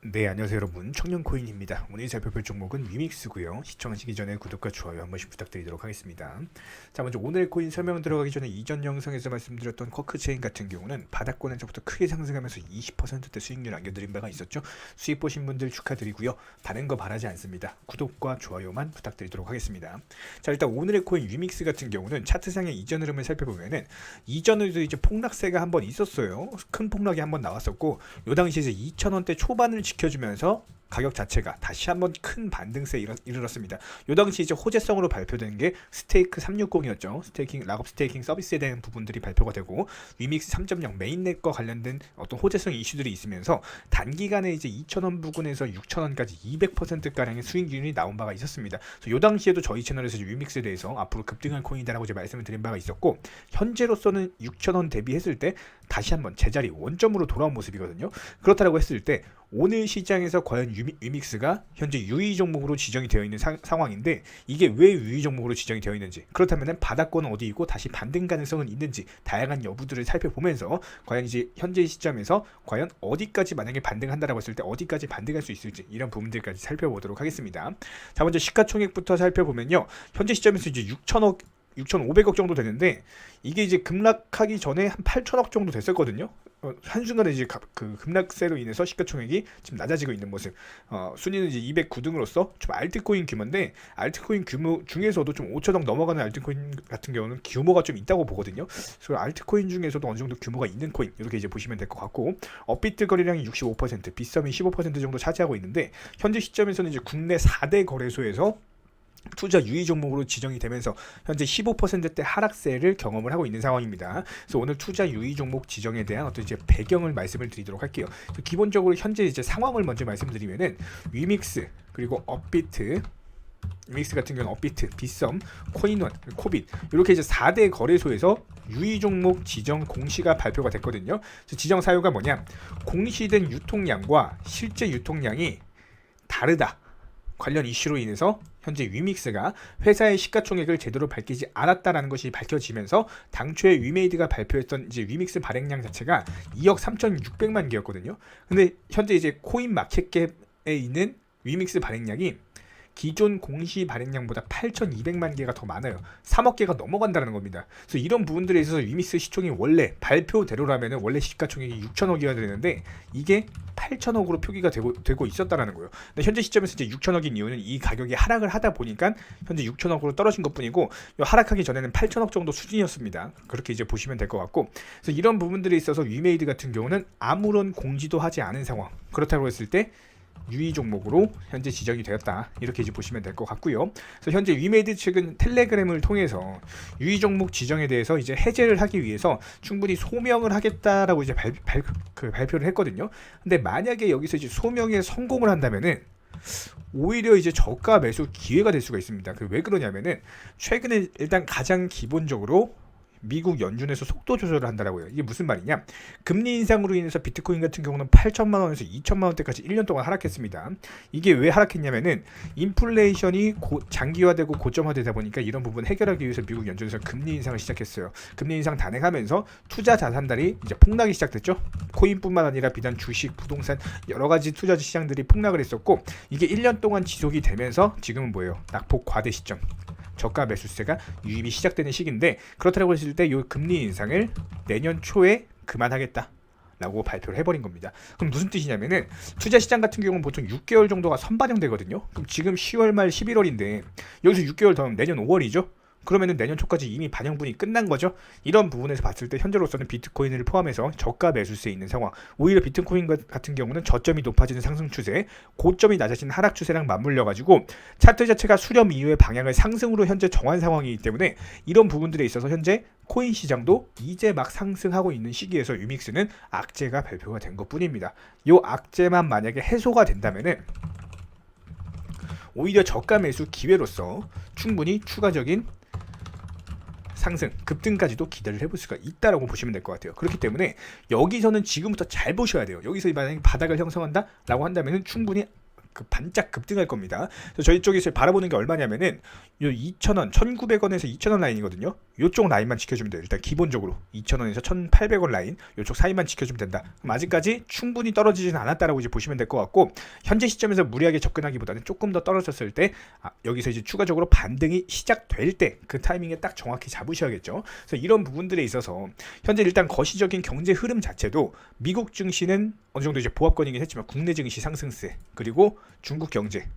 네, 안녕하세요 여러분. 청년코인입니다. 오늘 살펴볼 종목은 위믹스고요. 시청하시기 전에 구독과 좋아요 한 번씩 부탁드리도록 하겠습니다. 자, 먼저 오늘 코인 설명 들어가기 전에 이전 영상에서 말씀드렸던 쿼크체인 같은 경우는 바닥권에서부터 크게 상승하면서 20%대 수익률 안겨드린 바가 있었죠. 수익 보신 분들 축하드리고요. 다른 거 바라지 않습니다. 구독과 좋아요만 부탁드리도록 하겠습니다. 자, 일단 오늘의 코인 위믹스 같은 경우는 차트상의 이전 흐름을 살펴보면은 이전에도 이제 폭락세가 한번 있었어요. 큰 폭락이 한번 나왔었고, 요 당시 이제 2,000원대 초반을 지켜주면서 가격 자체가 다시 한번 큰 반등세에 이르렀습니다. 요 당시 이제 호재성으로 발표된 게 스테이크 360이었죠. 스테이킹, 락업 스테이킹 서비스에 대한 부분들이 발표가 되고, 위믹스 3.0 메인넷과 관련된 어떤 호재성 이슈들이 있으면서 단기간에 이제 2,000원 부근에서 6,000원까지 200%가량의 수익률이 나온 바가 있었습니다. 그래서 요 당시에도 저희 채널에서 위믹스에 대해서 앞으로 급등할 코인이다라고 이제 말씀을 드린 바가 있었고, 현재로서는 6,000원 대비했을 때 다시 한번 제자리 원점으로 돌아온 모습이거든요. 그렇다고 했을 때 오늘 시장에서 과연 위믹스가 현재 유의 종목으로 지정이 되어 있는 상황인데, 이게 왜 유의 종목으로 지정이 되어 있는지, 그렇다면 바닥권은 어디 있고 다시 반등 가능성은 있는지, 다양한 여부들을 살펴보면서 과연 이제 현재 시점에서 과연 어디까지 만약에 반등한다라고 했을 때 어디까지 반등할 수 있을지, 이런 부분들까지 살펴보도록 하겠습니다. 자, 먼저 시가총액부터 살펴보면요, 현재 시점에서 이제 6천억 6,500억 정도 되는데, 이게 이제 급락하기 전에 한 8천억 정도 됐었거든요. 한순간에 이제 그 급락세로 인해서 시가총액이 지금 낮아지고 있는 모습. 순위는 이제 209등으로서 좀 알트코인 규모인데, 알트코인 규모 중에서도 좀 5천억 넘어가는 알트코인 같은 경우는 규모가 좀 있다고 보거든요. 그래서 알트코인 중에서도 어느 정도 규모가 있는 코인, 이렇게 이제 보시면 될 것 같고, 업비트 거래량이 65%, 빗썸이 15% 정도 차지하고 있는데, 현재 시점에서는 이제 국내 4대 거래소에서 투자 유의 종목으로 지정이 되면서 현재 15%대 하락세를 경험을 하고 있는 상황입니다. 그래서 오늘 투자 유의 종목 지정에 대한 어떤 이제 배경을 말씀을 드리도록 할게요. 기본적으로 현재 이제 상황을 먼저 말씀드리면은, 위믹스, 그리고 업비트, 위믹스 같은 경우는 업비트, 빗썸, 코인원, 코빗, 이렇게 이제 4대 거래소에서 유의 종목 지정 공시가 발표가 됐거든요. 그래서 지정 사유가 뭐냐? 공시된 유통량과 실제 유통량이 다르다. 관련 이슈로 인해서 현재 위믹스가 회사의 시가총액을 제대로 밝히지 않았다라는 것이 밝혀지면서, 당초에 위메이드가 발표했던 이제 위믹스 발행량 자체가 2억 3,600만 개였거든요. 근데 현재 이제 코인 마켓캡에 있는 위믹스 발행량이 기존 공시 발행량보다 8,200만 개가 더 많아요. 3억 개가 넘어간다는 겁니다. 그래서 이런 부분들에 있어서 위믹스 시총이 원래 발표대로라면 원래 시가총액이 6천억이어야 되는데, 이게 8천억으로 표기가 되고 있었다는 거예요. 근데 현재 시점에서 이제 6천억인 이유는 이 가격이 하락을 하다 보니까 현재 6천억으로 떨어진 것뿐이고, 하락하기 전에는 8천억 정도 수준이었습니다. 그렇게 이제 보시면 될 것 같고, 그래서 이런 부분들에 있어서 위메이드 같은 경우는 아무런 공지도 하지 않은 상황. 그렇다고 했을 때 유의 종목으로 현재 지정이 되었다, 이렇게 이제 보시면 될 것 같고요. 그래서 현재 위메이드 측은 텔레그램을 통해서 유의 종목 지정에 대해서 이제 해제를 하기 위해서 충분히 소명을 하겠다라고 이제 발표를 했거든요. 근데 만약에 여기서 이제 소명에 성공을 한다면은 오히려 이제 저가 매수 기회가 될 수가 있습니다. 왜 그러냐면은, 최근에 일단 가장 기본적으로 미국 연준에서 속도 조절을 한다라고요. 이게 무슨 말이냐? 금리 인상으로 인해서 비트코인 같은 경우는 8천만 원에서 2천만 원대까지 1년 동안 하락했습니다. 이게 왜 하락했냐면은, 인플레이션이 장기화되고 고점화되다 보니까 이런 부분 해결하기 위해서 미국 연준에서 금리 인상을 시작했어요. 금리 인상 단행하면서 투자 자산들이 이제 폭락이 시작됐죠. 코인뿐만 아니라 비단 주식, 부동산, 여러 가지 투자 시장들이 폭락을 했었고, 이게 1년 동안 지속이 되면서 지금은 뭐예요? 낙폭 과대 시점. 저가 매수세가 유입이 시작되는 시기인데, 그렇다고 했을 때 이 금리 인상을 내년 초에 그만하겠다 라고 발표를 해버린 겁니다. 그럼 무슨 뜻이냐면은, 투자 시장 같은 경우는 보통 6개월 정도가 선반영되거든요. 그럼 지금 10월 말 11월인데 여기서 6개월 더 하면 내년 5월이죠. 그러면은 내년 초까지 이미 반영분이 끝난 거죠. 이런 부분에서 봤을 때 현재로서는 비트코인을 포함해서 저가 매수세에 있는 상황, 오히려 비트코인 같은 경우는 저점이 높아지는 상승 추세, 고점이 낮아지는 하락 추세랑 맞물려 가지고 차트 자체가 수렴 이후의 방향을 상승으로 현재 정한 상황이기 때문에, 이런 부분들에 있어서 현재 코인 시장도 이제 막 상승하고 있는 시기에서 위믹스는 악재가 발표가 된 것뿐입니다. 이 악재만 만약에 해소가 된다면은 오히려 저가 매수 기회로서 충분히 추가적인 상승, 급등까지도 기대를 해볼 수가 있다라고 보시면 될 것 같아요. 그렇기 때문에 여기서는 지금부터 잘 보셔야 돼요. 여기서 만약에 바닥을 형성한다라고 한다면은 충분히 그 반짝 급등할 겁니다. 그래서 저희 쪽에서 바라보는 게 얼마냐면은 요 2,000원, 1,900원에서 2,000원 라인이거든요. 요쪽 라인만 지켜주면 돼요. 일단 기본적으로 2,000원에서 1,800원 라인 요쪽 사이만 지켜주면 된다. 그럼 아직까지 충분히 떨어지진 않았다라고 이제 보시면 될 것 같고, 현재 시점에서 무리하게 접근하기보다는 조금 더 떨어졌을 때 여기서 이제 추가적으로 반등이 시작될 때 그 타이밍에 딱 정확히 잡으셔야겠죠. 그래서 이런 부분들에 있어서 현재 일단 거시적인 경제 흐름 자체도 미국 증시는 어느 정도 이제 보합권이긴 했지만 국내 증시 상승세, 그리고 중국 경제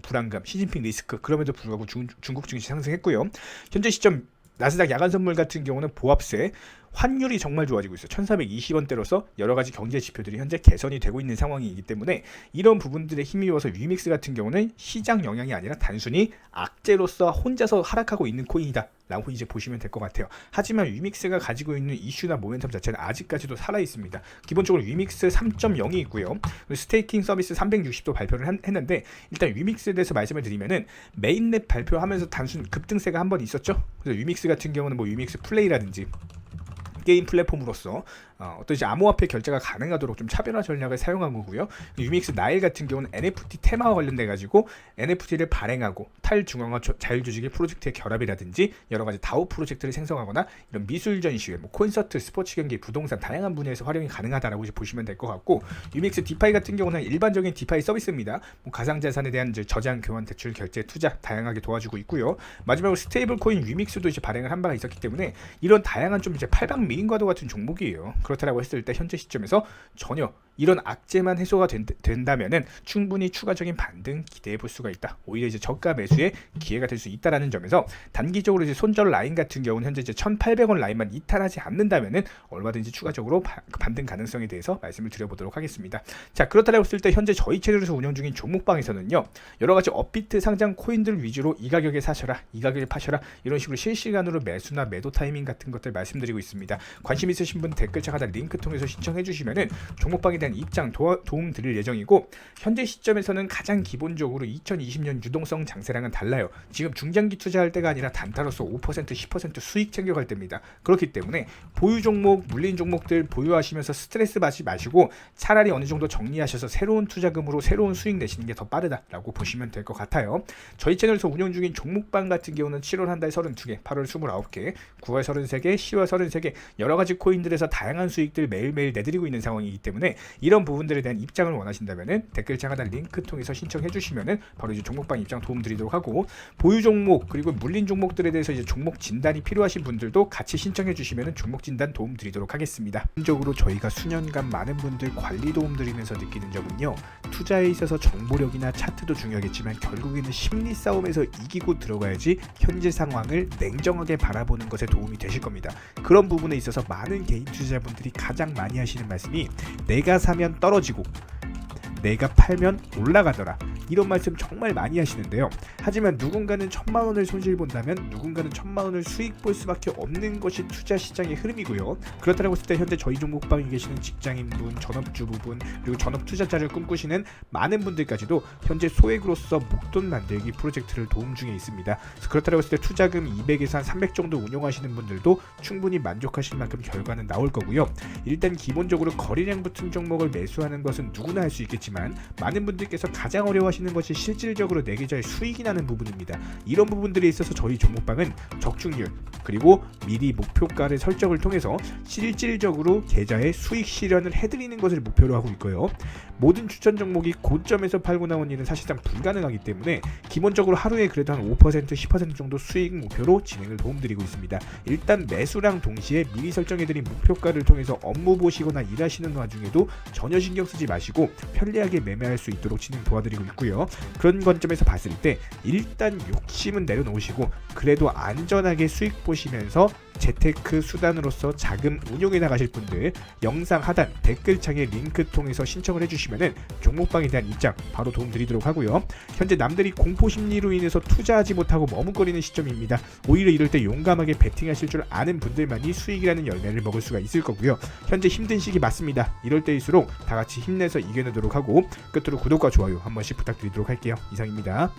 불안감, 시진핑 리스크, 그럼에도 불구하고 중국 증시 상승했고요. 현재 시점 나스닥 야간 선물 같은 경우는 보합세, 환율이 정말 좋아지고 있어요. 1420원대로서 여러 가지 경제 지표들이 현재 개선이 되고 있는 상황이기 때문에 이런 부분들에 힘입어서 위믹스 같은 경우는 시장 영향이 아니라 단순히 악재로서 혼자서 하락하고 있는 코인이다 라고 이제 보시면 될 것 같아요. 하지만 위믹스가 가지고 있는 이슈나 모멘텀 자체는 아직까지도 살아 있습니다. 기본적으로 위믹스 3.0이 있고요. 스테이킹 서비스 360도 발표를 했는데, 일단 위믹스에 대해서 말씀을 드리면은 메인랩 발표하면서 단순 급등세가 한번 있었죠. 그래서 위믹스 같은 경우는 위믹스 플레이라든지 게임 플랫폼으로서 어떤 이제 암호화폐 결제가 가능하도록 좀 차별화 전략을 사용한 거고요. 유믹스 나일 같은 경우는 NFT 테마와 관련돼 가지고 NFT를 발행하고 탈중앙화 자율조직의 프로젝트의 결합이라든지 여러 가지 다오 프로젝트를 생성하거나 이런 미술 전시회, 콘서트, 스포츠 경기, 부동산 다양한 분야에서 활용이 가능하다라고 이제 보시면 될 것 같고, 유믹스 디파이 같은 경우는 일반적인 디파이 서비스입니다. 가상자산에 대한 이제 저장, 교환, 대출, 결제, 투자 다양하게 도와주고 있고요. 마지막으로 스테이블 코인 유믹스도 이제 발행을 한 바가 있었기 때문에 이런 다양한 좀 이제 팔방 미인과도 같은 종목이에요. 그렇다라고 했을 때 현재 시점에서 전혀 이런 악재만 해소가 된다면은 충분히 추가적인 반등 기대해 볼 수가 있다. 오히려 이제 저가 매수의 기회가 될 수 있다라는 점에서 단기적으로 이제 손절 라인 같은 경우는 현재 이제 1,800원 라인만 이탈하지 않는다면은 얼마든지 추가적으로 반등 가능성에 대해서 말씀을 드려보도록 하겠습니다. 자, 그렇다라고 했을 때 현재 저희 채널에서 운영 중인 종목방에서는요, 여러 가지 업비트 상장 코인들 위주로 이 가격에 사셔라, 이 가격에 파셔라, 이런 식으로 실시간으로 매수나 매도 타이밍 같은 것들 말씀드리고 있습니다. 관심 있으신 분 댓글창 하단 링크 통해서 신청해 주시면은 종목방에 대한 입장 도움 드릴 예정이고, 현재 시점에서는 가장 기본적으로 2020년 유동성 장세랑은 달라요. 지금 중장기 투자할 때가 아니라 단타로서 5%, 10% 수익 챙겨갈 때입니다. 그렇기 때문에 보유 종목, 물린 종목들 보유하시면서 스트레스 받지 마시고 차라리 어느 정도 정리하셔서 새로운 투자금으로 새로운 수익 내시는 게 더 빠르다라고 보시면 될 것 같아요. 저희 채널에서 운영 중인 종목방 같은 경우는 7월 한 달 32개, 8월 29개, 9월 33개, 10월 33개 여러 가지 코인들에서 다양한 수익들 매일매일 내드리고 있는 상황이기 때문에 이런 부분들에 대한 입장을 원하신다면은 댓글창 하단 링크 통해서 신청해 주시면은 바로 이제 종목방 입장 도움 드리도록 하고, 보유 종목 그리고 물린 종목들에 대해서 이제 종목 진단이 필요하신 분들도 같이 신청해 주시면은 종목 진단 도움 드리도록 하겠습니다. 기본적으로 저희가 수년간 많은 분들 관리 도움 드리면서 느끼는 점은요, 투자에 있어서 정보력이나 차트도 중요하겠지만 결국에는 심리 싸움에서 이기고 들어가야지 현재 상황을 냉정하게 바라보는 것에 도움이 되실 겁니다. 그런 부분에 있어서 많은 개인 투자자분들이 가장 많이 하시는 말씀이 내가 사면 떨어지고 내가 팔면 올라가더라, 이런 말씀 정말 많이 하시는데요. 하지만 누군가는 1,000만 원을 손실 본다면 누군가는 1,000만 원을 수익 볼 수밖에 없는 것이 투자 시장의 흐름이고요. 그렇다고 했을 때 현재 저희 종목방에 계시는 직장인분, 전업주부분, 그리고 전업 투자자를 꿈꾸시는 많은 분들까지도 현재 소액으로서 목돈 만들기 프로젝트를 도움 중에 있습니다. 그렇다고 했을 때 투자금 200에서 한 300 정도 운용하시는 분들도 충분히 만족하실 만큼 결과는 나올 거고요. 일단 기본적으로 거래량 붙은 종목을 매수하는 것은 누구나 할 수 있겠지만 많은 분들께서 가장 어려워하시는 것이 실질적으로 내 계좌에 수익이 나는 부분입니다. 이런 부분들에 있어서 저희 종목방은 적중률 그리고 미리 목표가를 설정을 통해서 실질적으로 계좌에 수익 실현을 해드리는 것을 목표로 하고 있고요. 모든 추천 종목이 고점에서 팔고 나온 일은 사실상 불가능하기 때문에 기본적으로 하루에 그래도 한 5%, 10% 정도 수익 목표로 진행을 도움드리고 있습니다. 일단 매수랑 동시에 미리 설정해드린 목표가를 통해서 업무 보시거나 일하시는 와중에도 전혀 신경 쓰지 마시고 편리하게 매매할 수 있도록 진행 도와드리고 있고요. 그런 관점에서 봤을 때 일단 욕심은 내려놓으시고 그래도 안전하게 수익 보시면서 재테크 수단으로서 자금 운용해 나가실 분들 영상 하단 댓글창에 링크 통해서 신청을 해주시면은 종목방에 대한 입장 바로 도움드리도록 하고요. 현재 남들이 공포심리로 인해서 투자하지 못하고 머뭇거리는 시점입니다. 오히려 이럴 때 용감하게 베팅하실 줄 아는 분들만이 수익이라는 열매를 먹을 수가 있을 거고요. 현재 힘든 시기 맞습니다. 이럴 때일수록 다 같이 힘내서 이겨내도록 하고 끝으로 구독과 좋아요 한 번씩 부탁드리도록 할게요. 이상입니다.